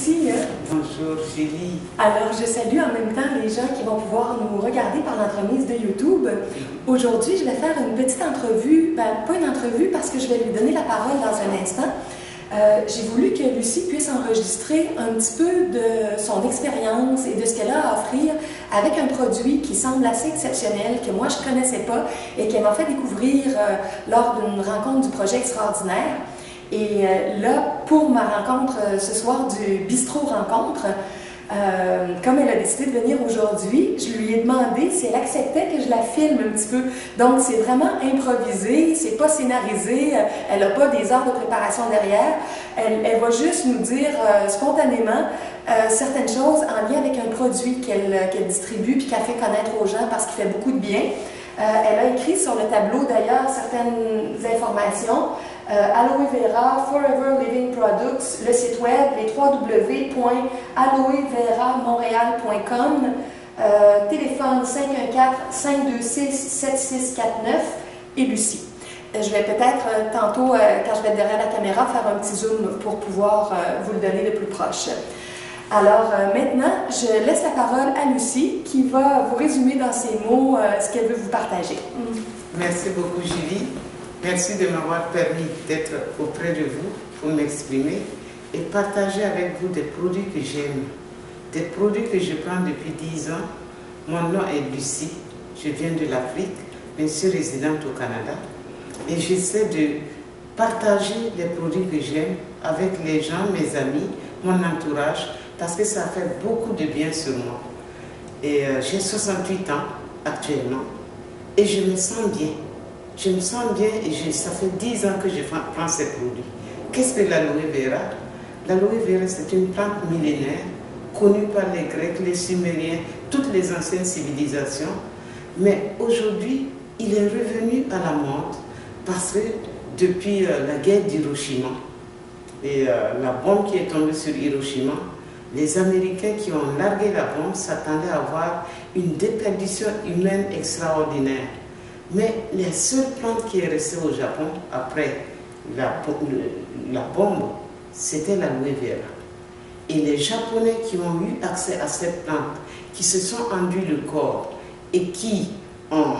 Lucie. Bonjour Julie. Alors, je salue en même temps les gens qui vont pouvoir nous regarder par l'entremise de YouTube. Aujourd'hui, je vais faire une petite entrevue, pas une entrevue parce que je vais lui donner la parole dans un instant. J'ai voulu que Lucie puisse enregistrer un petit peu de son expérience et de ce qu'elle a à offrir avec un produit qui semble assez exceptionnel, que moi je ne connaissais pas et qu'elle m'a fait découvrir lors d'une rencontre du projet extraordinaire. Et là, pour ma rencontre ce soir du Bistrot Rencontre, comme elle a décidé de venir aujourd'hui, je lui ai demandé si elle acceptait que je la filme un petit peu. Donc, c'est vraiment improvisé, c'est pas scénarisé, elle n'a pas des heures de préparation derrière. Elle va juste nous dire spontanément certaines choses en lien avec un produit qu'elle distribue puis qu'elle fait connaître aux gens parce qu'il fait beaucoup de bien. Elle a écrit sur le tableau d'ailleurs certaines informations. Aloe Vera, Forever Living Products, le site web, les www.aloeveramontréal.com, téléphone 514-526-7649 et Lucie. Je vais peut-être tantôt, quand je vais être derrière la caméra, faire un petit zoom pour pouvoir vous le donner de plus proche. Alors maintenant, je laisse la parole à Lucie qui va vous résumer dans ses mots ce qu'elle veut vous partager. Merci beaucoup Julie. Merci de m'avoir permis d'être auprès de vous pour m'exprimer et partager avec vous des produits que j'aime, des produits que je prends depuis 10 ans. Mon nom est Lucie, je viens de l'Afrique, mais je suis résidente au Canada et j'essaie de partager les produits que j'aime avec les gens, mes amis, mon entourage, parce que ça fait beaucoup de bien sur moi. Et j'ai 68 ans actuellement et je me sens bien. Je me sens bien et ça fait 10 ans que je prends ces produits. Qu'est-ce que l'aloe vera? L'aloe vera, c'est une plante millénaire connue par les Grecs, les Sumériens, toutes les anciennes civilisations. Mais aujourd'hui, il est revenu à la mode parce que depuis la guerre d'Hiroshima et la bombe qui est tombée sur Hiroshima, les Américains qui ont largué la bombe s'attendaient à avoir une déperdition humaine extraordinaire. Mais la seule plante qui est restée au Japon après la bombe, c'était l'aloe vera. Et les Japonais qui ont eu accès à cette plante, qui se sont enduits le corps et qui ont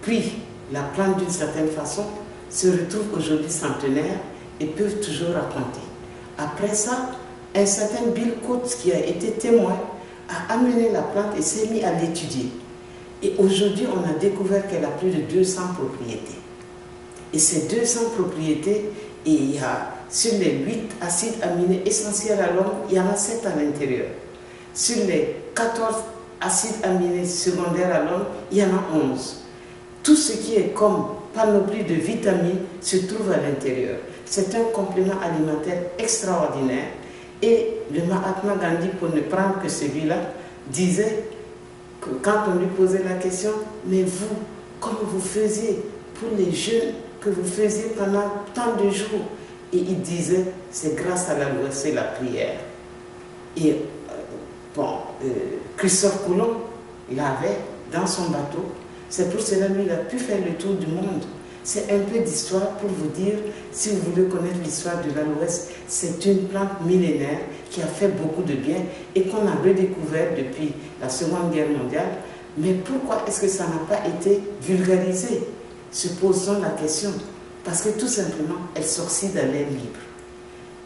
pris la plante d'une certaine façon, se retrouvent aujourd'hui centenaires et peuvent toujours raconter. Après ça, un certain Bill Coates qui a été témoin a amené la plante et s'est mis à l'étudier. Et aujourd'hui, on a découvert qu'elle a plus de 200 propriétés. Et ces 200 propriétés, et il y a sur les 8 acides aminés essentiels à l'homme, il y en a 7 à l'intérieur. Sur les 14 acides aminés secondaires à l'homme, il y en a 11. Tout ce qui est comme panoplie de vitamines se trouve à l'intérieur. C'est un complément alimentaire extraordinaire. Et le Mahatma Gandhi, pour ne prendre que celui-là, disait que quand on lui posait la question, mais vous, comme vous faisiez pour les jeûnes que vous faisiez pendant tant de jours, et il disait, c'est grâce à la loi, c'est la prière. Et Christophe Colomb l'avait dans son bateau. C'est pour cela lui, il a pu faire le tour du monde. C'est un peu d'histoire pour vous dire, si vous voulez connaître l'histoire de l'aloès, c'est une plante millénaire qui a fait beaucoup de bien et qu'on a redécouvert depuis la Seconde Guerre mondiale. Mais pourquoi est-ce que ça n'a pas été vulgarisé? Se posons la question. Parce que tout simplement, elle s'oxyde à l'air libre.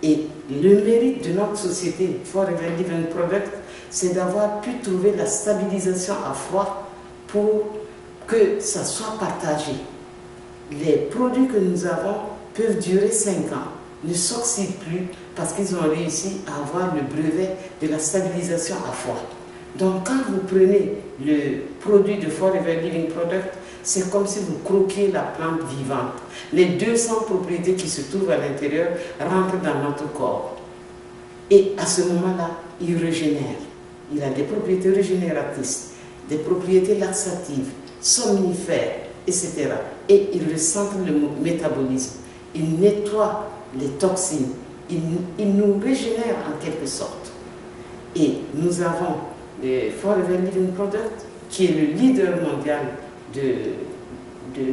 Et le mérite de notre société, Forever Living Product, c'est d'avoir pu trouver la stabilisation à froid pour que ça soit partagé. Les produits que nous avons peuvent durer 5 ans, ne s'oxydent plus parce qu'ils ont réussi à avoir le brevet de la stabilisation à froid. Donc quand vous prenez le produit de Forever Living Product, c'est comme si vous croquiez la plante vivante. Les 200 propriétés qui se trouvent à l'intérieur rentrent dans notre corps. Et à ce moment-là, il régénère. Il a des propriétés régénératrices, des propriétés laxatives, somnifères, etc. Et il recentre le métabolisme. Il nettoie les toxines. Il nous régénère en quelque sorte. Et nous avons le Forever Living Product, qui est le leader mondial de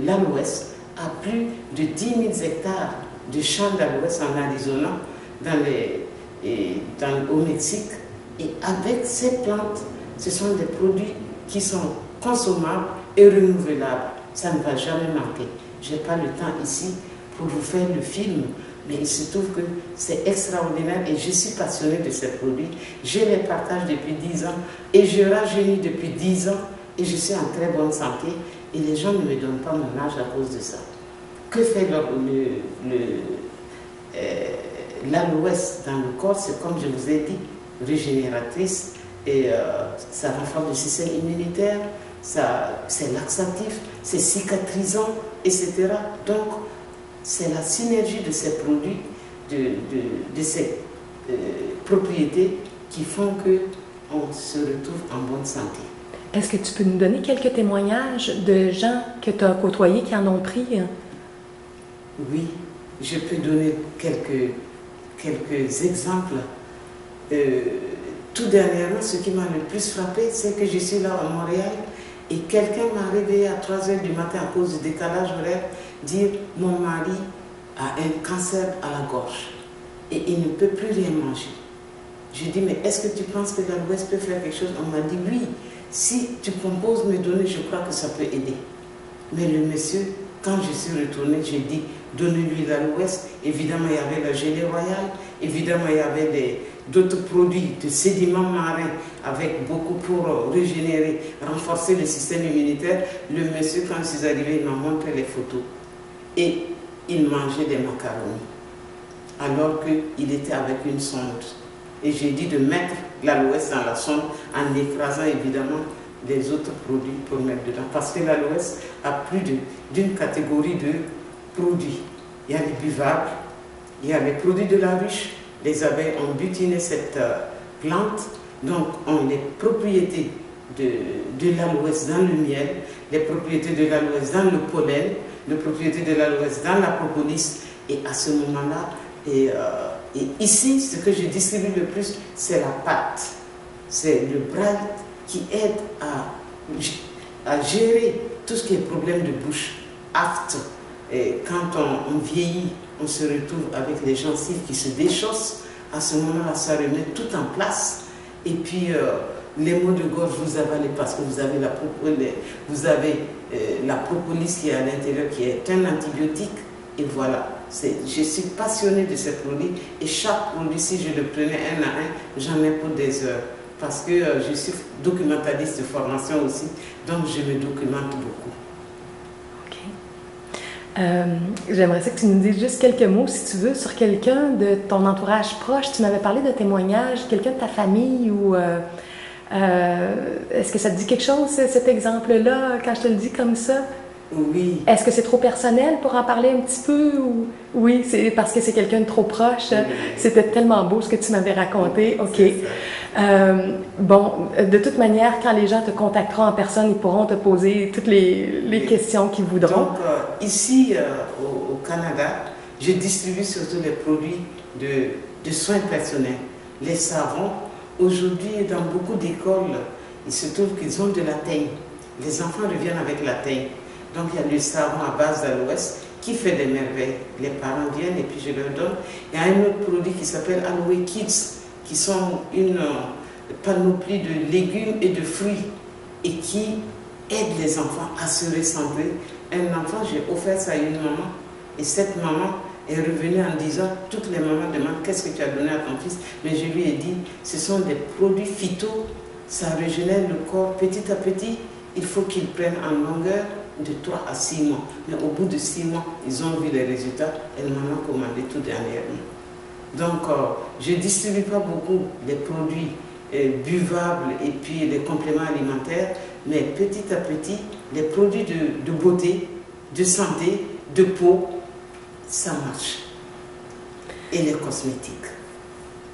l'aloès, à plus de 10 000 hectares de champs d'aloès en Arizona, dans les au Mexique. Et avec ces plantes, ce sont des produits qui sont consommables et renouvelables. Ça ne va jamais manquer. Je n'ai pas le temps ici pour vous faire le film, mais il se trouve que c'est extraordinaire et je suis passionnée de ces produits. Je les partage depuis 10 ans et je rajeunis depuis 10 ans et je suis en très bonne santé et les gens ne me donnent pas mon âge à cause de ça. Que fait l'aloès dans le corps? C'est comme je vous ai dit, régénératrice et ça renforce le système immunitaire, c'est laxatif, c'est cicatrisant, etc. Donc, c'est la synergie de ces produits, de ces propriétés qui font qu'on se retrouve en bonne santé. Est-ce que tu peux nous donner quelques témoignages de gens que tu as côtoyés qui en ont pris? Oui, je peux donner quelques exemples. Tout dernièrement, ce qui m'a le plus frappé, c'est que je suis là à Montréal et quelqu'un m'a réveillé à 3 h du matin à cause du décalage horaire, dire mon mari a un cancer à la gorge et il ne peut plus rien manger. Je dis mais est-ce que tu penses que l'aloès peut faire quelque chose? On m'a dit oui, si tu composes mes données, je crois que ça peut aider. Mais le monsieur, quand je suis retournée, j'ai dit donnez-lui l'aloès. Évidemment, il y avait la gelée royale, évidemment, il y avait d'autres produits de sédiments marins avec beaucoup pour régénérer, renforcer le système immunitaire. Le monsieur, quand je suis arrivée, il m'a montré les photos et il mangeait des macaronis alors qu'il était avec une sonde. Et j'ai dit de mettre l'aloès dans la sonde en écrasant évidemment les autres produits pour mettre dedans. Parce que l'aloès a plus d'une catégorie de produits. Il y a les buvables, il y a les produits de la ruche. Les abeilles ont butiné cette plante, donc ont les propriétés de l'aloès dans le miel, les propriétés de l'aloès dans le pollen, les propriétés de l'aloès dans la propolis. Et à ce moment-là, et ici, ce que je distribue le plus, c'est la pâte. C'est le Bright qui aide à gérer tout ce qui est problème de bouche, aphte. Et quand on vieillit, on se retrouve avec les gencives qui se déchaussent. À ce moment-là, ça remet tout en place. Et puis, les maux de gorge, vous avalez parce que vous avez la propolis qui est à l'intérieur, qui est un antibiotique. Et voilà. Je suis passionnée de ces produits. Et chaque produit, si je le prenais un à un, j'en ai pour des heures. Parce que je suis documentaliste de formation aussi. Donc, je me documente beaucoup. J'aimerais ça que tu nous dises juste quelques mots, si tu veux, sur quelqu'un de ton entourage proche. Tu m'avais parlé de témoignages, quelqu'un de ta famille ou... est-ce que ça te dit quelque chose, cet exemple-là, quand je te le dis comme ça? Oui. Est-ce que c'est trop personnel pour en parler un petit peu? Ou... Oui, c'est parce que c'est quelqu'un de trop proche. Oui. C'était tellement beau ce que tu m'avais raconté. OK. Bon, de toute manière, quand les gens te contacteront en personne, ils pourront te poser toutes les questions qu'ils voudront. Donc, ici, au Canada, je distribue surtout les produits de soins personnels. Les savons, aujourd'hui, dans beaucoup d'écoles, il se trouve qu'ils ont de la teigne. Les enfants reviennent avec la teigne. Donc, il y a le savon à base d'aloès qui fait des merveilles. Les parents viennent et puis je leur donne. Il y a un autre produit qui s'appelle Aloe Kids, qui sont une panoplie de légumes et de fruits et qui aident les enfants à se recentrer. Un enfant, j'ai offert ça à une maman et cette maman est revenue en disant, toutes les mamans demandent qu'est-ce que tu as donné à ton fils, mais je lui ai dit, ce sont des produits phyto, ça régénère le corps petit à petit, il faut qu'ils prennent en longueur de 3 à 6 mois. Mais au bout de 6 mois, ils ont vu les résultats. Elle m'en a commandé tout dernièrement. Donc, je ne distribue pas beaucoup les produits buvables et puis les compléments alimentaires, mais petit à petit, les produits de beauté, de santé, de peau, ça marche. Et les cosmétiques.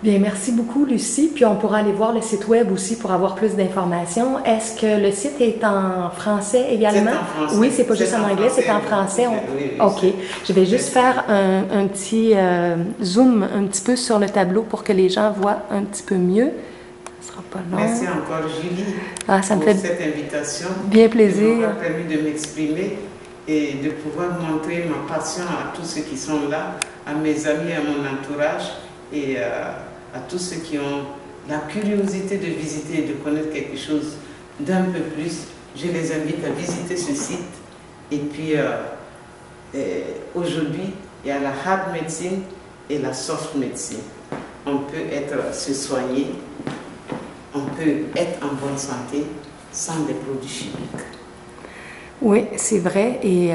Bien, merci beaucoup, Lucie. Puis on pourra aller voir le site web aussi pour avoir plus d'informations. Est-ce que le site est en français également? C'est en français. Oui, c'est pas juste en anglais, c'est en français. Oui, OK. Je vais juste faire un petit zoom un petit peu sur le tableau pour que les gens voient un petit peu mieux. Ça sera pas long. Merci encore, Julie, ça me pour fait cette invitation. Bien plaisir. Ça m'a permis de m'exprimer et de pouvoir montrer ma passion à tous ceux qui sont là, à mes amis, à mon entourage et à tous ceux qui ont la curiosité de visiter et de connaître quelque chose d'un peu plus, je les invite à visiter ce site. Et puis, aujourd'hui, il y a la hard medicine et la soft medicine. On peut se soigner, on peut être en bonne santé sans des produits chimiques. Oui, c'est vrai. Et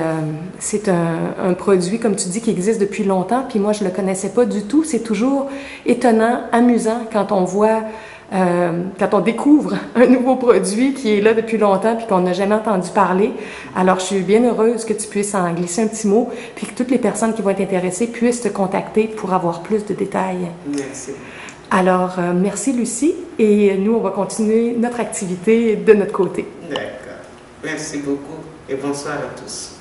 c'est un produit, comme tu dis, qui existe depuis longtemps. Puis moi, je ne le connaissais pas du tout. C'est toujours étonnant, amusant quand on voit, quand on découvre un nouveau produit qui est là depuis longtemps puis qu'on n'a jamais entendu parler. Alors, je suis bien heureuse que tu puisses en glisser un petit mot puis que toutes les personnes qui vont être intéressées puissent te contacter pour avoir plus de détails. Merci. Alors, merci Lucie. Et nous, on va continuer notre activité de notre côté. D'accord. Merci beaucoup et bonsoir à tous.